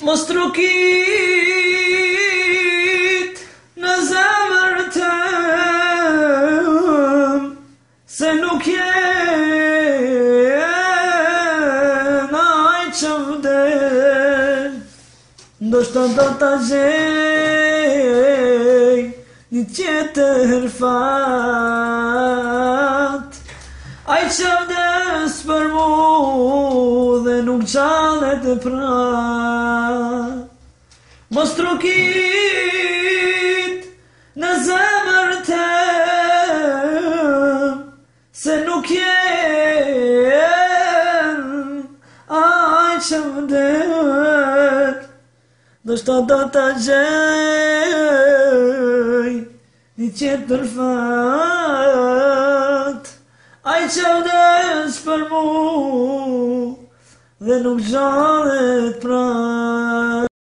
Mos trokit në zemër tëm, se nuk jen aj që vdel. Ndoshta do ta gjej një tjetër fat, aj që vdes për mu dhe nuk gjallet e prap. Mos trokit në zemër tëm, se nuk jen aj që vdes. Ndoshta do ta gjej një tjetër fat, aj që vdes për mu dhe nuk gjallet prap.